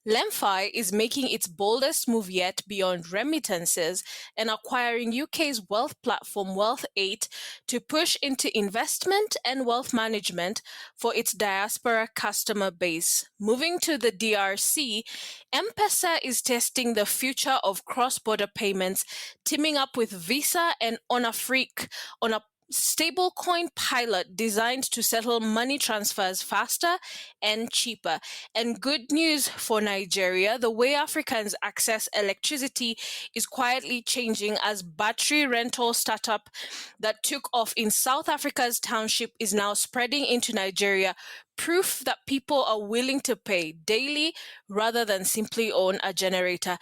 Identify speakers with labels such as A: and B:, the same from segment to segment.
A: LemFi is making its boldest move yet beyond remittances and acquiring UK's wealth platform Wealth8 to push into investment and wealth management for its diaspora customer base. Moving to the DRC, M-Pesa is testing the future of cross-border payments, teaming up with Visa and Onafriq on a stablecoin pilot designed to settle money transfers faster and cheaper. And good news for Nigeria, the way Africans access electricity is quietly changing as battery rental startup that took off in South Africa's township is now spreading into Nigeria. Proof that people are willing to pay daily rather than simply own a generator.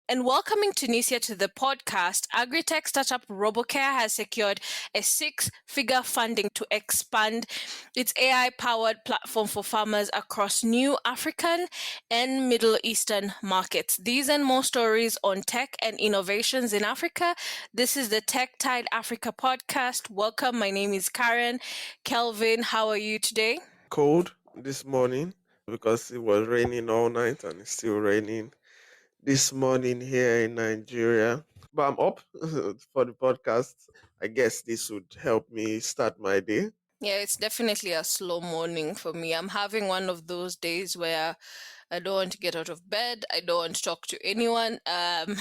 A: And welcoming Tunisia to the podcast, agri-tech startup RoboCare has secured a six-figure funding to expand its AI-powered platform for farmers across new African and Middle Eastern markets. These and more stories on tech and innovations in Africa. This is the Tech Tide Africa podcast. Welcome. My name is Karen. Kelvin, how are you today?
B: Cold this morning because it was raining all night and it's still raining this morning here in Nigeria. But I'm up for the podcast. I guess this would help me start my day.
A: Yeah, it's definitely a slow morning for me. I'm having one of those days where I don't want to get out of bed. I don't want to talk to anyone. I'm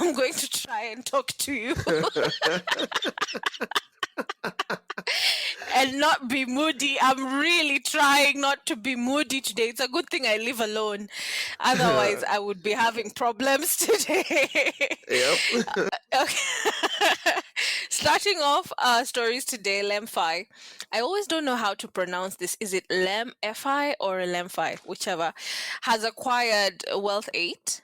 A: going to try and talk to you and not be moody. I'm really trying not to be moody today. It's a good thing I live alone. Otherwise, I would be having problems today.
B: Yep.
A: Okay. Starting off our stories today, LemFi. I always don't know how to pronounce this. Is it LemFi or LemFi? Whichever. Has acquired Wealth8.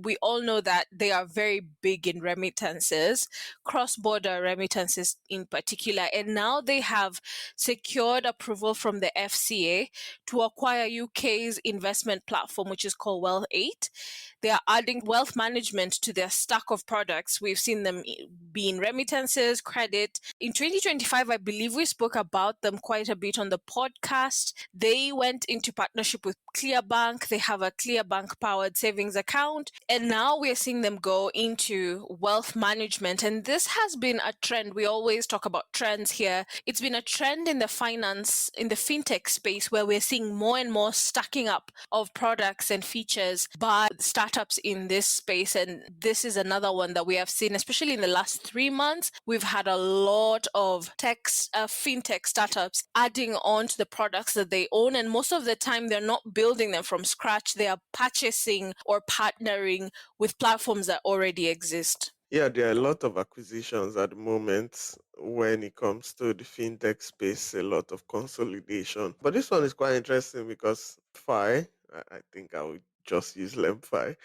A: We all know that they are very big in remittances, cross-border remittances in particular, and now they have secured approval from the FCA to acquire UK's investment platform, which is called Wealth8. They are adding wealth management to their stack of products. We've seen them be in remittances, credit. In 2025, I believe we spoke about them quite a bit on the podcast. They went into partnership with ClearBank. They have a ClearBank powered savings account. And now we're seeing them go into wealth management. And this has been a trend. We always talk about trends here. It's been a trend in the finance, in the fintech space, where we're seeing more and more stacking up of products and features by startups in this space. And this is another one that we have seen, especially in the last 3 months. We've had a lot of fintech startups adding on to the products that they own. And most of the time, they're not building them from scratch. They are purchasing or partnering with platforms that already exist.
B: Yeah, there are a lot of acquisitions at the moment when it comes to the fintech space, a lot of consolidation. But this one is quite interesting because I think I would just use LemFi.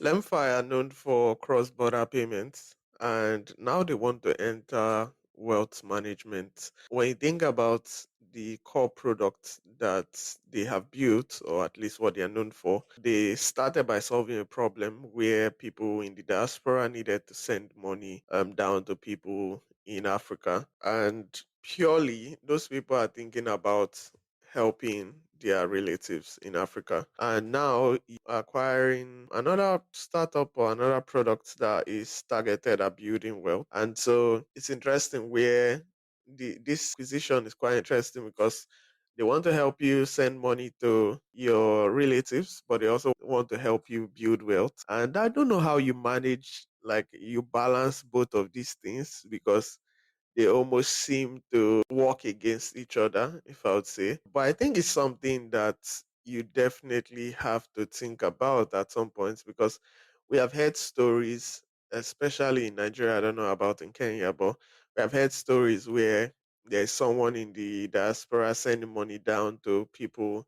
B: LemFi are known for cross-border payments, and now they want to enter wealth management. When you think about the core products that they have built, or at least what they are known for, they started by solving a problem where people in the diaspora needed to send money down to people in Africa. And purely, those people are thinking about helping their relatives in Africa. And now acquiring another startup or another product that is targeted at building wealth. And so it's interesting where this acquisition is quite interesting because they want to help you send money to your relatives, but they also want to help you build wealth. And I don't know how you manage, like you balance both of these things because they almost seem to work against each other, if I would say. But I think it's something that you definitely have to think about at some points because we have heard stories, especially in Nigeria, I don't know about in Kenya, but we have heard stories where there's someone in the diaspora sending money down to people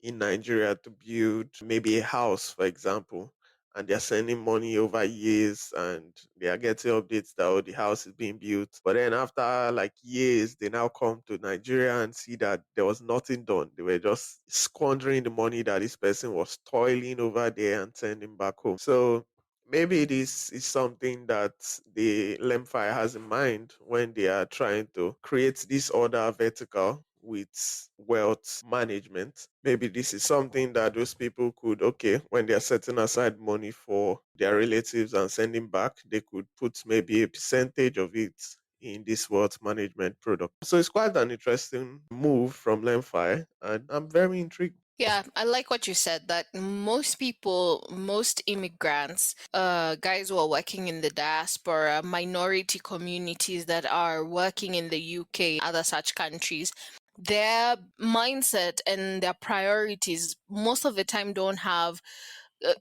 B: in Nigeria to build maybe a house, for example, and they're sending money over years and they are getting updates that the house is being built. But then after like years, they now come to Nigeria and see that there was nothing done. They were just squandering the money that this person was toiling over there and sending back home. So maybe this is something that the LemFi has in mind when they are trying to create this other vertical with wealth management. Maybe this is something that those people could, okay, when they're setting aside money for their relatives and sending back, they could put maybe a percentage of it in this wealth management product. So it's quite an interesting move from LemFi, and I'm very intrigued.
A: Yeah, I like what you said that most people, most immigrants, guys who are working in the diaspora, minority communities that are working in the UK, other such countries, their mindset and their priorities most of the time don't have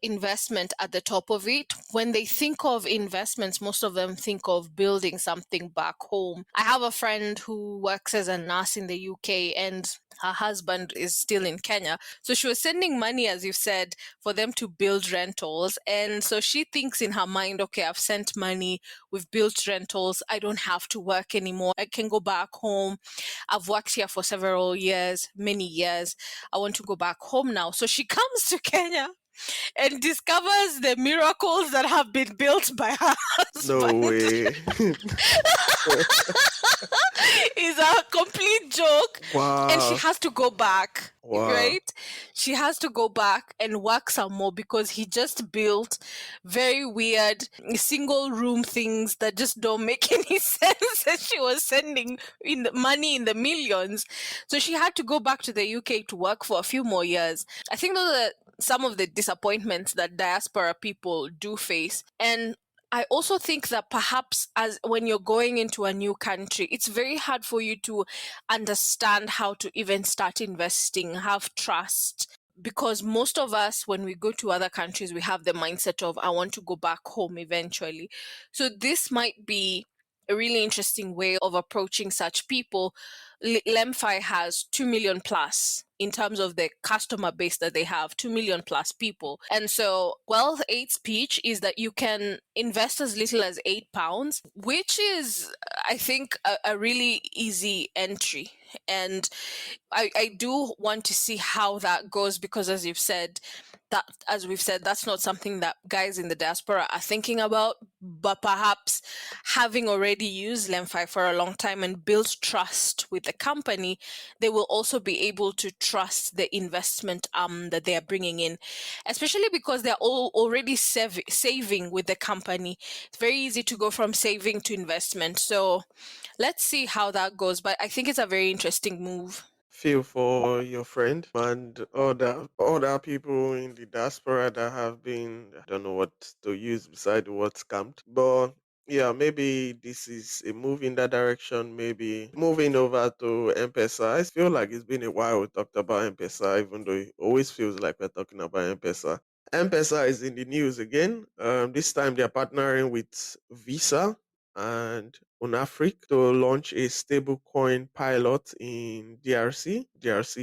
A: investment at the top of it. When they think of investments, most of them think of building something back home. I have a friend who works as a nurse in the UK and her husband is still in Kenya. So she was sending money, as you said, for them to build rentals. And so she thinks in her mind, okay, I've sent money, we've built rentals, I don't have to work anymore. I can go back home. I've worked here for several years, many years. I want to go back home now. So she comes to Kenya and discovers the miracles that have been built by her
B: No
A: husband.
B: way.
A: Is a complete joke. And she
B: Wow.
A: has to go back,
B: Wow.
A: right? She has to go back and work some more because he just built very weird single room things that just don't make any sense. And she was sending money in the millions. So she had to go back to the UK to work for a few more years. I think those are some of the disappointments that diaspora people do face. And I also think that perhaps as when you're going into a new country, it's very hard for you to understand how to even start investing, have trust. Because most of us, when we go to other countries, we have the mindset of, I want to go back home eventually. So this might be a really interesting way of approaching such people. LemFi has 2 million plus in terms of the customer base that they have, 2 million plus people. And so Wealth 8's pitch is that you can invest as little as £8, which is, I think, a really easy entry. And I do want to see how that goes because, as you've said, that as we've said, that's not something that guys in the diaspora are thinking about. But perhaps having already used LemFi for a long time and built trust with the company, they will also be able to trust the investment that they are bringing in, especially because they're all already saving with the company. It's very easy to go from saving to investment. So let's see how that goes. But I think it's a very interesting move.
B: Feel for your friend and other people in the diaspora that have been, I don't know what to use beside the word scammed, but yeah, maybe this is a move in that direction. Maybe moving over to M-Pesa. I feel like it's been a while we talked about M-Pesa, even though it always feels like we're talking about M-Pesa. M-Pesa is in the news again. This time they're partnering with Visa and Onafriq to launch a stablecoin pilot in DRC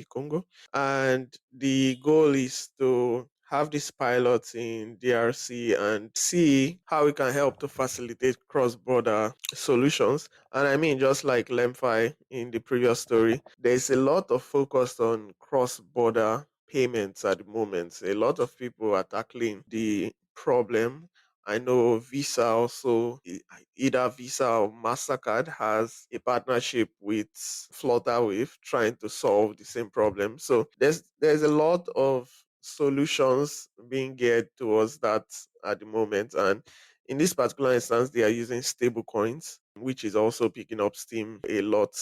B: Congo. And the goal is to have this pilot in DRC and see how we can help to facilitate cross-border solutions. And I mean, just like LemFi in the previous story, there's a lot of focus on cross-border payments at the moment. A lot of people are tackling the problem. I know Visa also, either Visa or MasterCard has a partnership with Flutterwave trying to solve the same problem. So there's a lot of solutions being geared towards that at the moment. And in this particular instance, they are using stable coins, which is also picking up steam a lot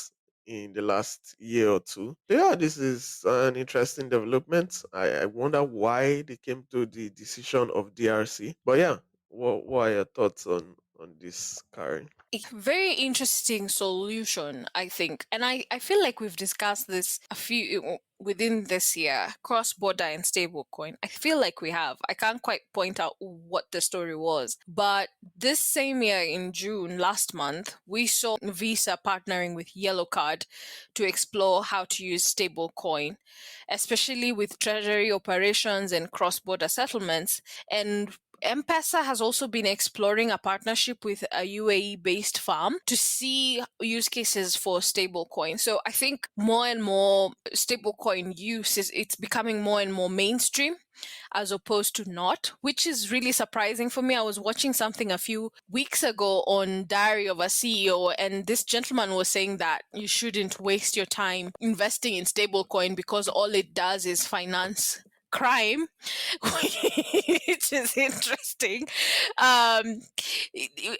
B: in the last year or two. So yeah, this is an interesting development. I wonder why they came to the decision of DRC. But yeah, what are your thoughts on this, Karen?
A: Very interesting solution, I think. And I feel like we've discussed this a few within this year, cross-border and stablecoin. I feel like we have. I can't quite point out what the story was. But this same year in June, last month, we saw Visa partnering with Yellow Card to explore how to use stablecoin, especially with treasury operations and cross-border settlements. And M-Pesa has also been exploring a partnership with a UAE-based farm to see use cases for stablecoin. So I think more and more stablecoin use it's becoming more and more mainstream as opposed to not, which is really surprising for me. I was watching something a few weeks ago on Diary of a CEO, and this gentleman was saying that you shouldn't waste your time investing in stablecoin because all it does is finance crime, which is interesting. Um,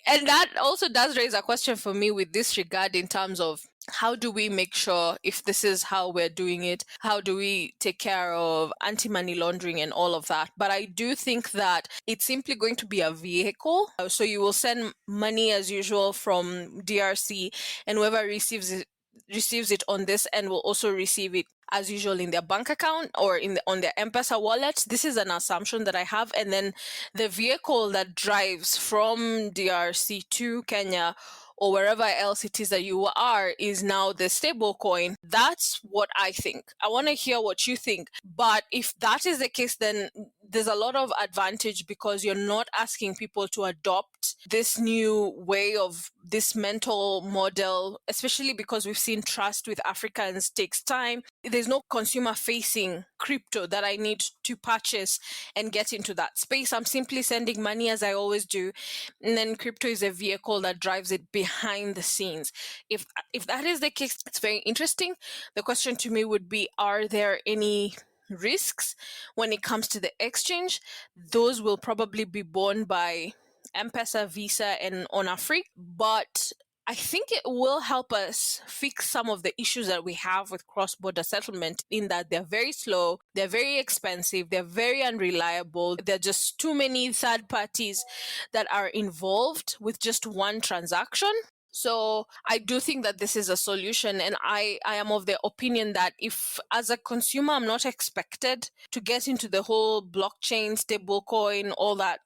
A: and that also does raise a question for me with this regard in terms of how do we make sure, if this is how we're doing it, how do we take care of anti-money laundering and all of that? But I do think that it's simply going to be a vehicle. So you will send money as usual from DRC, and whoever receives it on this end will also receive it as usual in their bank account or on their M-Pesa wallet. This is an assumption that I have. And then the vehicle that drives from DRC to Kenya or wherever else it is that you are is now the stable coin. That's what I think. I want to hear what you think. But if that is the case, then there's a lot of advantage because you're not asking people to adopt this new way of this mental model, especially because we've seen trust with Africans takes time. There's no consumer facing crypto that I need to purchase and get into that space. I'm simply sending money as I always do. And then crypto is a vehicle that drives it behind the scenes. If that is the case, it's very interesting. The question to me would be, are there any risks when it comes to the exchange? Those will probably be borne by M-Pesa, Visa, and Onafriq. But I think it will help us fix some of the issues that we have with cross-border settlement in that they're very slow, they're very expensive, they're very unreliable. There are just too many third parties that are involved with just one transaction. So I do think that this is a solution, and I am of the opinion that if as a consumer I'm not expected to get into the whole blockchain, stablecoin, all that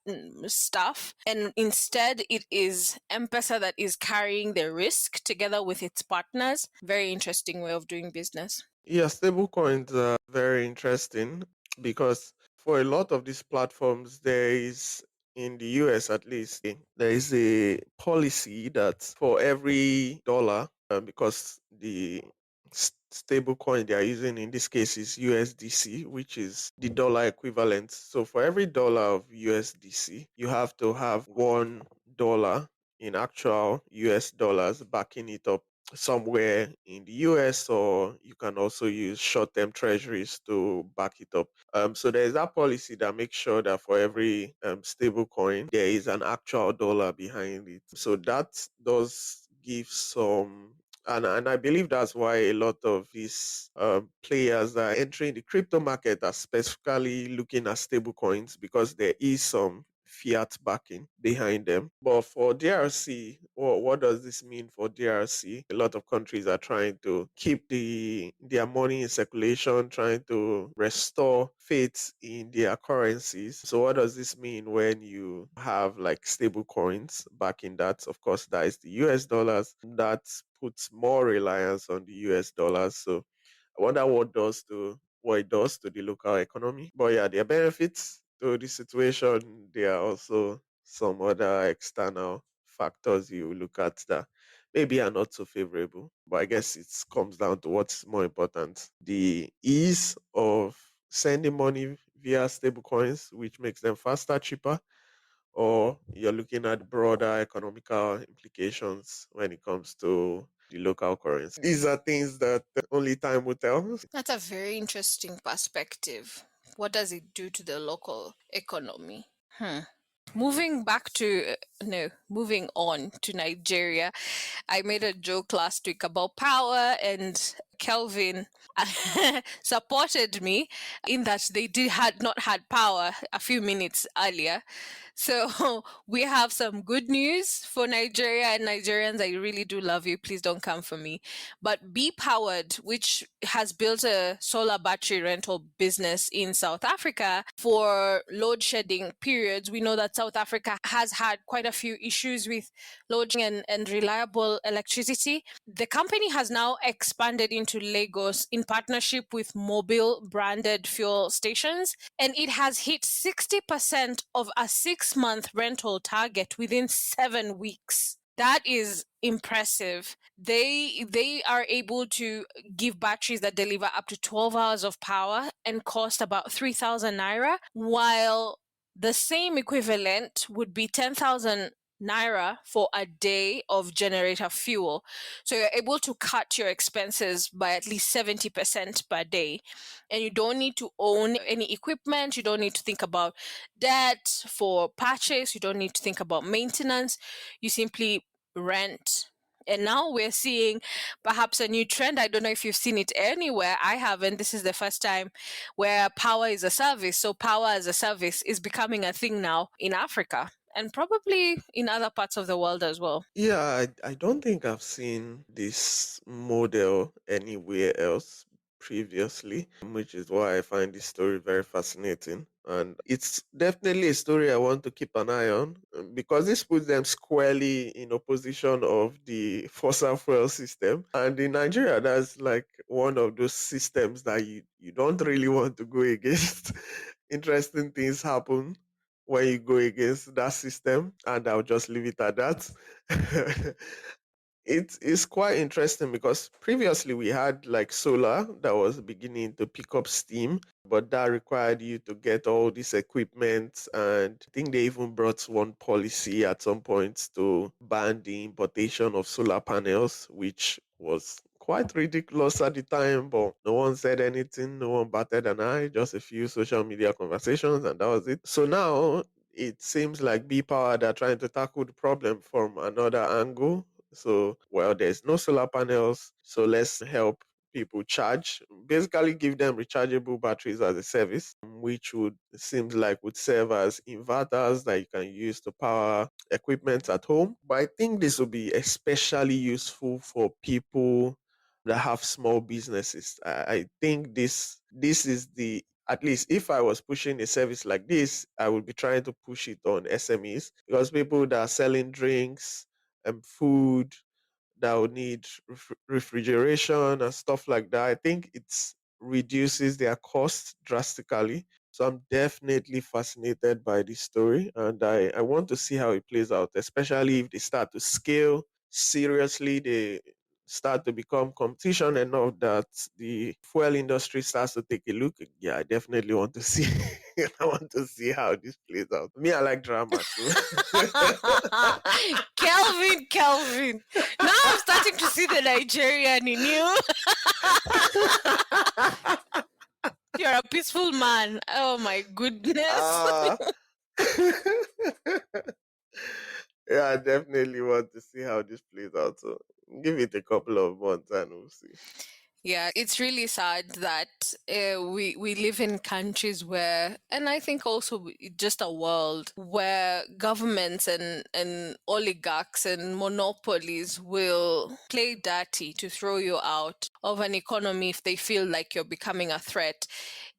A: stuff, and instead it is M-Pesa that is carrying the risk together with its partners. Very interesting way of doing business.
B: Yeah, stablecoins are very interesting because for a lot of these platforms, there is, in the US at least, there is a policy that for every dollar, because the stable coin they are using in this case is USDC, which is the dollar equivalent. So for every dollar of USDC, you have to have $1 in actual US dollars backing it up somewhere in the US, or you can also use short-term treasuries to back it up. So there is that policy that makes sure that for every stable coin, there is an actual dollar behind it. So that does give some, and I believe that's why a lot of these players that are entering the crypto market are specifically looking at stable coins because there is some fiat backing behind them. But for DRC, what does this mean for DRC? A lot of countries are trying to keep their money in circulation, trying to restore faith in their currencies. So what does this mean when you have like stable coins backing that? Of course, that is the US dollars. That puts more reliance on the US dollars. So I wonder what it does to the local economy. But yeah, there are benefits to the situation. There are also some other external factors you look at that maybe are not so favorable. But I guess it comes down to what's more important: the ease of sending money via stablecoins, which makes them faster, cheaper, or you're looking at broader economical implications when it comes to the local currency. These are things that only time will tell.
A: That's a very interesting perspective. What does it do to the local economy? Moving back to no, moving on to Nigeria. I made a joke last week about power, and Kelvin supported me in that they had not had power a few minutes earlier. So we have some good news for Nigeria and Nigerians. I really do love you. Please don't come for me. But Be Powered, which has built a solar battery rental business in South Africa for load shedding periods. We know that South Africa has had quite a few issues with load shedding and reliable electricity. The company has now expanded into to Lagos in partnership with mobile branded fuel stations, and it has hit 60% of a 6-month rental target within 7 weeks. That is impressive. They are able to give batteries that deliver up to 12 hours of power and cost about 3,000 naira, while the same equivalent would be 10,000 naira for a day of generator fuel. So you're able to cut your expenses by at least 70% per day. And you don't need to own any equipment. You don't need to think about debt for purchase. You don't need to think about maintenance. You simply rent. And now we're seeing perhaps a new trend. I don't know if you've seen it anywhere. I haven't. This is the first time where power is a service. So power as a service is becoming a thing now in Africa and probably in other parts of the world as well.
B: Yeah, I don't think I've seen this model anywhere else previously, which is why I find this story very fascinating. And it's definitely a story I want to keep an eye on because this puts them squarely in opposition of the fossil fuel system. And in Nigeria, that's like one of those systems that you don't really want to go against. Interesting things happen when you go against that system, and I'll just leave it at that. It is quite interesting because previously we had like solar that was beginning to pick up steam, but that required you to get all this equipment. And I think they even brought one policy at some point to ban the importation of solar panels, which was quite ridiculous at the time, but no one said anything, no one batted an eye, just a few social media conversations, and that was it. So now it seems like B Power they're trying to tackle the problem from another angle. So, well, there's no solar panels, so let's help people charge. Basically, give them rechargeable batteries as a service, which would seems like would serve as inverters that you can use to power equipment at home. But I think this will be especially useful for people that have small businesses. I think this is the at least if I was pushing a service like this, I would be trying to push it on SMEs because people that are selling drinks and food that would need refrigeration and stuff like that. I think it reduces their cost drastically. So I'm definitely fascinated by this story and I want to see how it plays out, especially if they start to scale seriously, they start to become competition enough that the fuel industry starts to take a look. Yeah, I definitely want to see I want to see how this plays out. Me, I like drama, so
A: Kelvin. Now I'm starting to see the Nigerian in you. You're a peaceful man. Oh my goodness.
B: Ah. Yeah, I definitely want to see how this plays out. So give it a couple of months and we'll see.
A: Yeah, it's really sad that we live in countries where, and I think also just a world where governments and oligarchs and monopolies will play dirty to throw you out of an economy if they feel like you're becoming a threat.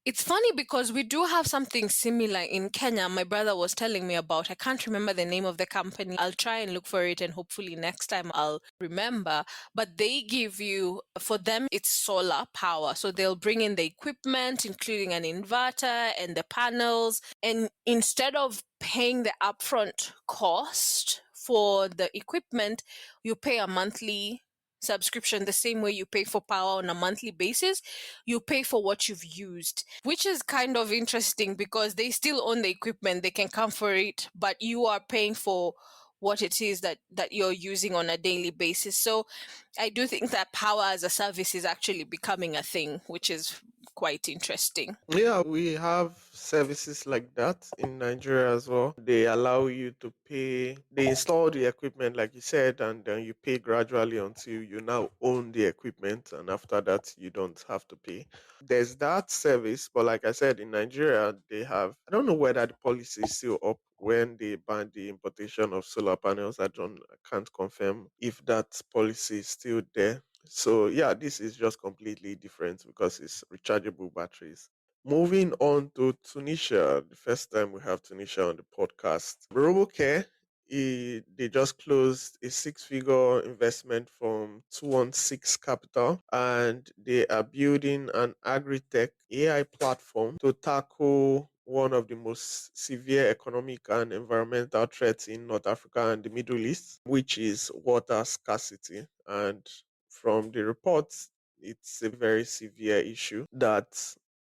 A: It's funny because we do have something similar in Kenya. My brother was telling me about. I can't remember the name of the company. I'll try and look for it and hopefully next time I'll remember. But they give you, for them, it's solar power. So they'll bring in the equipment, including an inverter and the panels. And instead of paying the upfront cost for the equipment, you pay a monthly subscription the same way you pay for power on a monthly basis. You pay for what you've used, which is kind of interesting because they still own the equipment, they can come for it, but you are paying for what it is that you're using on a daily basis. So I do think that power as a service is actually becoming a thing, which is quite interesting.
B: Yeah, we have services like that in Nigeria as well. They allow you to pay, they install the equipment, like you said, and then you pay gradually until you now own the equipment. And after that, you don't have to pay. There's that service, but like I said, in Nigeria, they have, I don't know whether the policy is still up when they ban the importation of solar panels. I can't confirm if that policy is still there. So yeah, this is just completely different because it's rechargeable batteries. Moving on to Tunisia, the first time we have Tunisia on the podcast. RoboCare They just closed a six-figure investment from 216 Capital, and they are building an agri-tech AI platform to tackle one of the most severe economic and environmental threats in North Africa and the Middle East, which is water scarcity. And from the reports, it's a very severe issue that,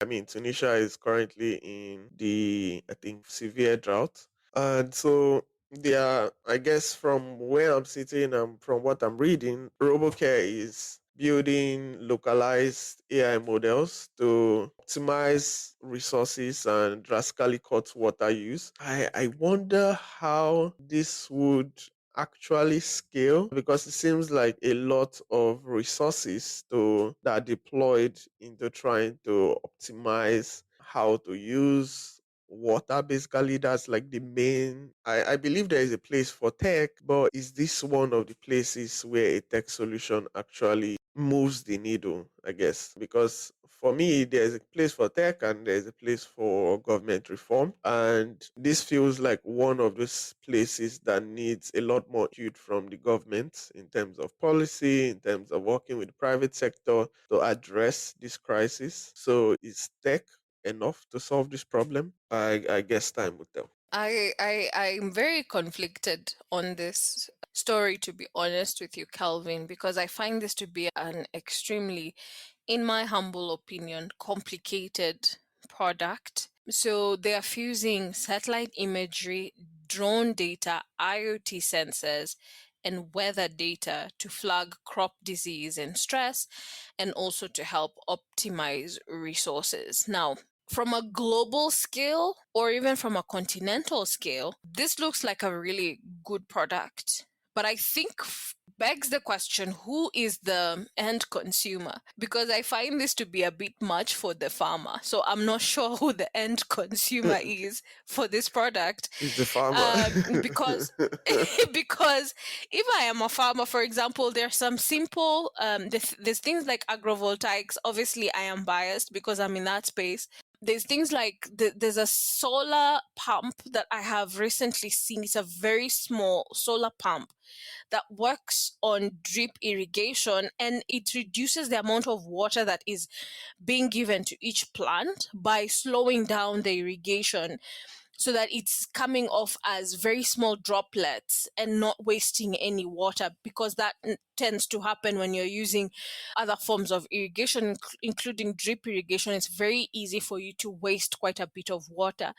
B: I mean, Tunisia is currently in the, I think, severe drought. And so they are, I guess, from where I'm sitting and from what I'm reading, RoboCare is building localized AI models to optimize resources and drastically cut water use. I wonder how this would actually scale, because it seems like a lot of resources to that are deployed into trying to optimize how to use water. Basically, that's like the main. I believe there is a place for tech, but is this one of the places where a tech solution actually moves the needle? I guess, because for me there's a place for tech and there's a place for government reform, and this feels like one of those places that needs a lot more input from the government in terms of policy, in terms of working with the private sector to address this crisis. So is tech enough to solve this problem? I guess time will tell.
A: I'm very conflicted on this story, to be honest with you, Calvin, because I find this to be an extremely, in my humble opinion, complicated product. So they are fusing satellite imagery, drone data, IoT sensors, and weather data to flag crop disease and stress, and also to help optimize resources. Now, from a global scale or even from a continental scale, this looks like a really good product. But I think begs the question, who is the end consumer? Because I find this to be a bit much for the farmer. So I'm not sure who the end consumer is for this product.
B: It's the farmer.
A: Because because if I am a farmer, for example, there's some simple there's things like agrovoltaics. Obviously, I am biased because I'm in that space. There's things like there's a solar pump that I have recently seen. It's a very small solar pump that works on drip irrigation, and it reduces the amount of water that is being given to each plant by slowing down the irrigation so that it's coming off as very small droplets and not wasting any water, because that tends to happen when you're using other forms of irrigation, including drip irrigation. It's very easy for you to waste quite a bit of water.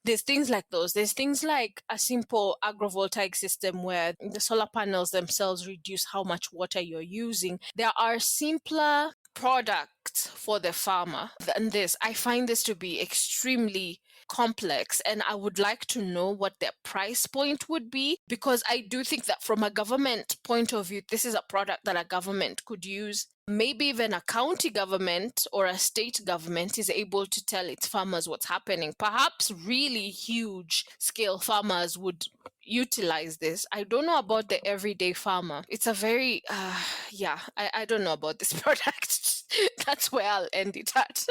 A: There's things like those. There's things like a simple agrovoltaic system where the solar panels themselves reduce how much water you're using. There are simpler products for the farmer than this. I find this to be extremely complex, and I would like to know what their price point would be, because I do think that from a government point of view, this is a product that a government could use. Maybe even a county government or a state government is able to tell its farmers what's happening. Perhaps really huge scale farmers would utilize this. I don't know about the everyday farmer. It's a very, yeah, I don't know about this product. That's where I'll end it at.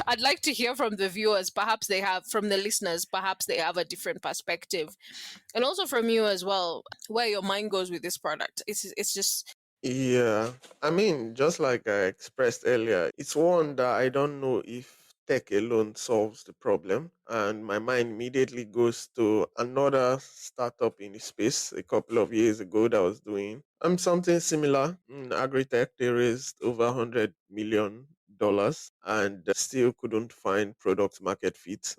A: I'd like to hear from the viewers. Perhaps they have, from the listeners, perhaps they have a different perspective. And also from you as well, where your mind goes with this product. It's just
B: Yeah, I mean, just like I expressed earlier, it's one that I don't know if tech alone solves the problem. And my mind immediately goes to another startup in the space a couple of years ago that was doing something similar in agri-tech. They raised over $100 million and still couldn't find product market fit.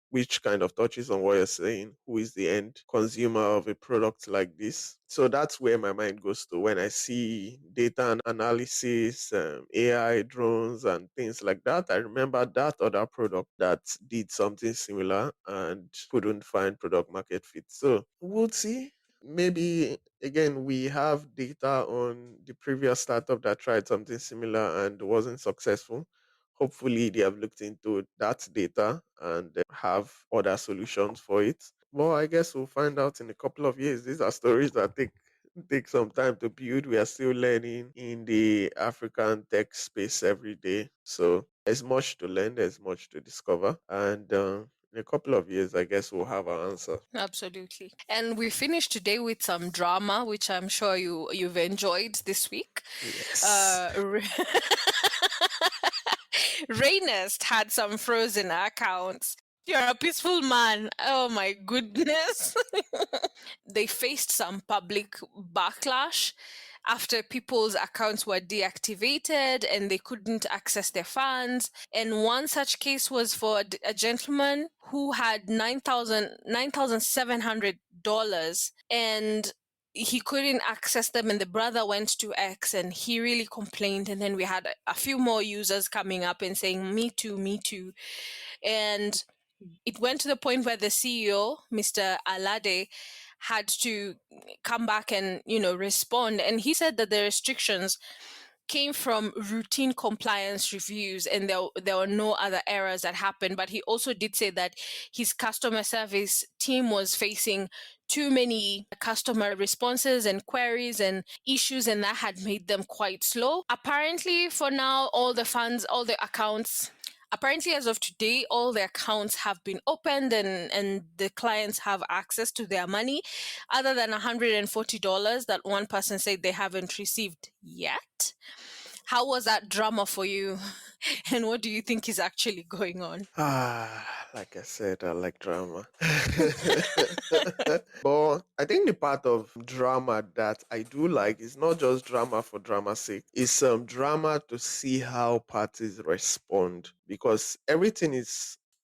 B: Which kind of touches on what you're saying. Who is the end consumer of a product like this? So that's where my mind goes to when I see data and analysis, AI, drones, and things like that. I remember that other product that did something similar and couldn't find product market fit. So we'll see. Maybe again, we have data on the previous startup that tried something similar and wasn't successful. Hopefully, they have looked into that data and have other solutions for it. Well, I guess we'll find out in a couple of years. These are stories that take some time to build. We are still learning in the African tech space every day. So there's much to learn, there's much to discover. And in a couple of years, I guess we'll have our answer.
A: Absolutely. And we finished today with some drama, which I'm sure you've enjoyed this week.
B: Yes.
A: Uh, Rainest had some frozen accounts. You're a peaceful man. Oh my goodness. They faced some public backlash after people's accounts were deactivated and they couldn't access their funds. And one such case was for a gentleman who had $9,700 and he couldn't access them, and the brother went to X and he really complained. And then we had a few more users coming up and saying, me too, me too. And it went to the point where the CEO, Mr. Alade, had to come back and respond. And he said that the restrictions came from routine compliance reviews and there were no other errors that happened. But he also did say that his customer service team was facing too many customer responses and queries and issues, and that had made them quite slow. Apparently, for now, all the accounts, apparently as of today, all the accounts have been opened and the clients have access to their money, other than $140 that one person said they haven't received yet. How was that drama for you? And what do you think is actually going on?
B: Like I said, I like drama. But I think the part of drama that I do like is not just drama for drama's sake. It's some drama to see how parties respond, because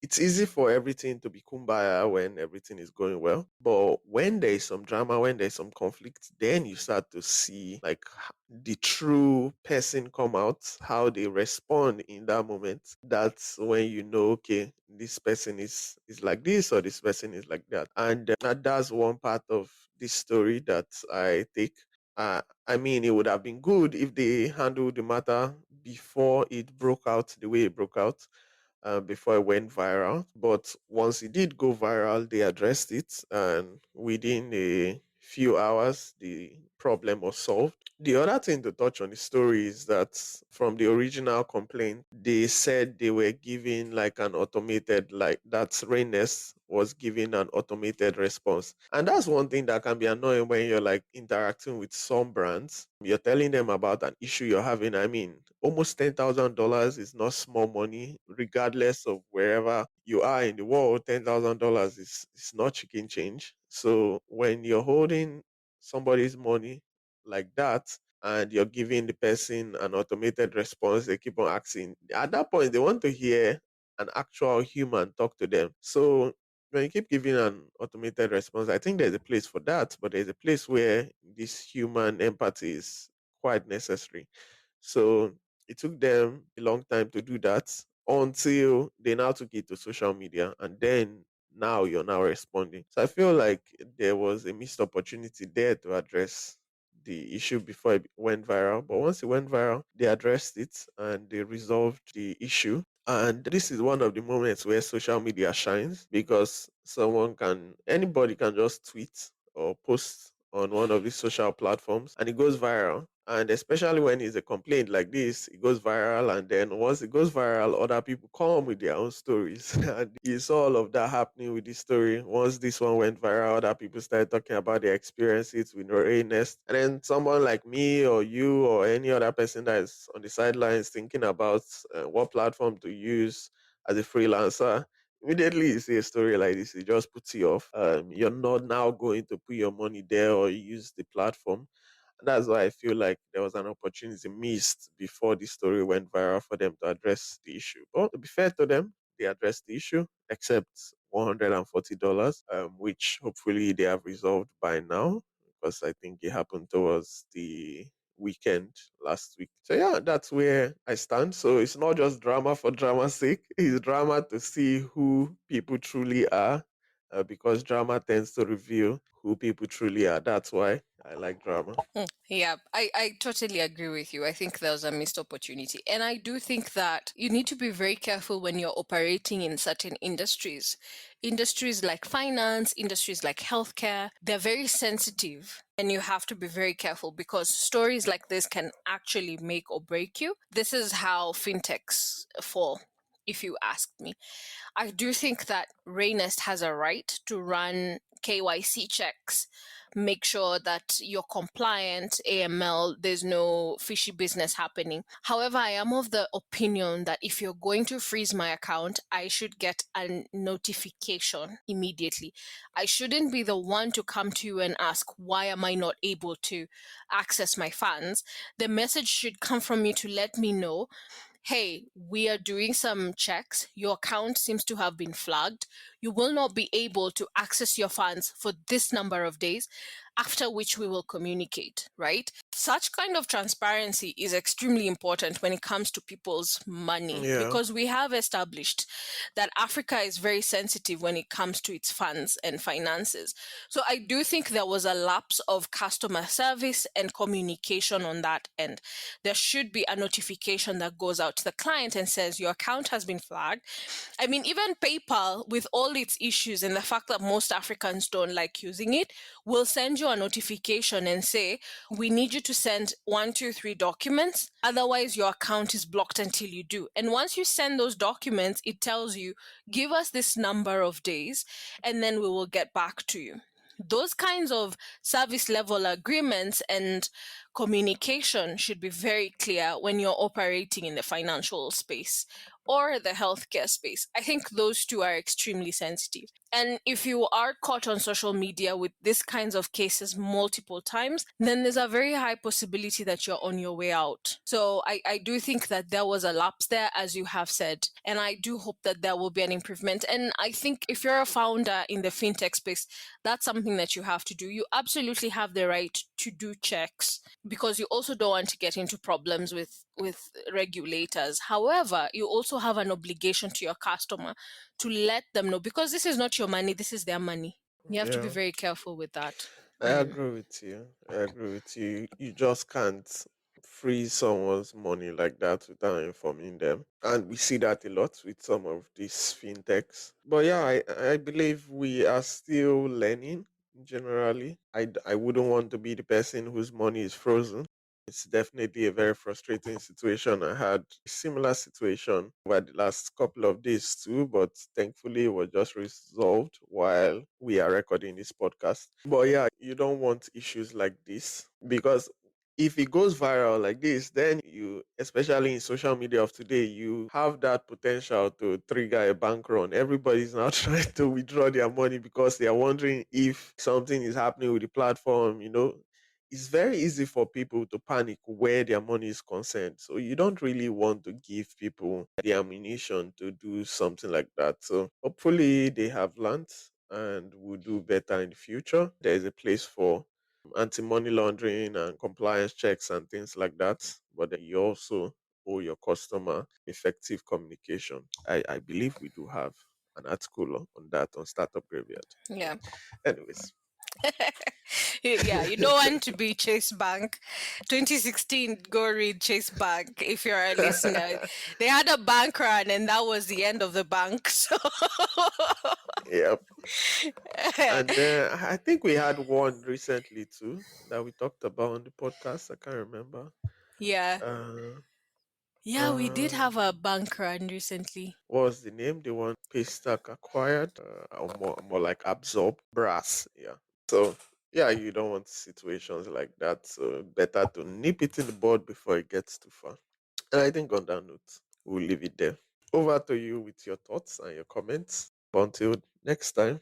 B: it's easy for everything to be kumbaya when everything is going well. But when there is some drama, when there's some conflict, then you start to see like the true person come out, how they respond in that moment. That's when you know, okay, this person is like this or this person is like that. And that's one part of this story that I take. I mean, it would have been good if they handled the matter before it broke out the way it broke out, before it went viral. But once it did go viral, they addressed it, and within a few hours, the problem was solved. The other thing to touch on the story is that from the original complaint, they said they were giving like an automated, like that Rainest was giving an automated response. And that's one thing that can be annoying when you're like interacting with some brands. You're telling them about an issue you're having. I mean, almost $10,000 is not small money, regardless of wherever you are in the world. $10,000 is not chicken change. So when you're holding somebody's money like that and you're giving the person an automated response, they keep on asking. At that point, they want to hear an actual human talk to them. So when you keep giving an automated response, I think there's a place for that, but there's a place where this human empathy is quite necessary. So it took them a long time to do that until they now took it to social media, and then now you're now responding. So I feel like there was a missed opportunity there to address the issue before it went viral. But once it went viral, they addressed it and they resolved the issue. And this is one of the moments where social media shines, because anybody can just tweet or post on one of these social platforms and it goes viral. And especially when it's a complaint like this, it goes viral. And then once it goes viral, other people come with their own stories. And you saw all of that happening with this story. Once this one went viral, other people started talking about their experiences with Nest. And then someone like me or you or any other person that is on the sidelines thinking about what platform to use as a freelancer, immediately you see a story like this, it just puts you off. You're not now going to put your money there or use the platform. And that's why I feel like there was an opportunity missed before the story went viral for them to address the issue. But to be fair to them, they addressed the issue, except $140, which hopefully they have resolved by now, because I think it happened towards the weekend last week. So yeah, that's where I stand. So it's not just drama for drama's sake. It's drama to see who people truly are, because drama tends to reveal who people truly are. That's why I like drama.
A: Yeah, I totally agree with you. I think there was a missed opportunity. And I do think that you need to be very careful when you're operating in certain industries. Industries like finance, industries like healthcare, they're very sensitive. And you have to be very careful because stories like this can actually make or break you. This is how fintechs fall. if you asked me. I do think that Raynest has a right to run KYC checks, make sure that you're compliant, AML, there's no fishy business happening. However, I am of the opinion that if you're going to freeze my account, I should get a notification immediately. I shouldn't be the one to come to you and ask, why am I not able to access my funds? The message should come from you to let me know, hey, we are doing some checks. Your account seems to have been flagged. You will not be able to access your funds for this number of days, after which we will communicate, right? Such kind of transparency is extremely important when it comes to people's money,
B: Yeah.
A: because we have established that Africa is very sensitive when it comes to its funds and finances. So I do think there was a lapse of customer service and communication on that end. There should be a notification that goes out to the client and says your account has been flagged. I mean, even PayPal, with all its issues and the fact that most Africans don't like using it, will send you a notification and say, we need you to send 1, 2, 3 documents. Otherwise, your account is blocked until you do. And once you send those documents, it tells you, give us this number of days, and then we will get back to you. Those kinds of service level agreements and communication should be very clear when you're operating in the financial space or the healthcare space. I think those two are extremely sensitive. And if you are caught on social media with these kinds of cases multiple times, then there's a very high possibility that you're on your way out. So I do think that there was a lapse there, as you have said. And I do hope that there will be an improvement. And I think if you're a founder in the fintech space, that's something that you have to do. You absolutely have the right to do checks, because you also don't want to get into problems with regulators. However, you also have an obligation to your customer to let them know, because this is not your money, this is their money. You have to be
B: Yeah.
A: very careful with that.
B: I agree with you. I agree with you. You just can't freeze someone's money like that without informing them. And we see that a lot with some of these fintechs. But yeah, I believe we are still learning generally. I wouldn't want to be the person whose money is frozen. It's definitely a very frustrating situation. I had a similar situation over the last couple of days too, but thankfully it was just resolved while we are recording this podcast. But yeah, you don't want issues like this, because if it goes viral like this, then you, especially in social media of today, you have that potential to trigger a bank run. Everybody's now trying to withdraw their money because they are wondering if something is happening with the platform. It's very easy for people to panic where their money is concerned. So you don't really want to give people the ammunition to do something like that. So hopefully they have learned and will do better in the future. There is a place for anti-money laundering and compliance checks and things like that. But then you also owe your customer effective communication. I believe we do have an article on that on Startup Graveyard.
A: Yeah.
B: Anyways.
A: Yeah, you don't want to be Chase Bank. 2016, go read Chase Bank if you're a listener. They had a bank run and that was the end of the bank. So
B: Yep. And then I think we had one recently too that we talked about on the podcast. I can't remember.
A: yeah.
B: Uh,
A: Yeah, we did
B: uh,
A: have a bank run recently.
B: what was the name? The one Paystack acquired, or more like absorbed brass. Yeah. So yeah, you don't want situations like that. So better to nip it in the bud before it gets too far. And I think on that note, we'll leave it there. Over to you with your thoughts and your comments. Until next time.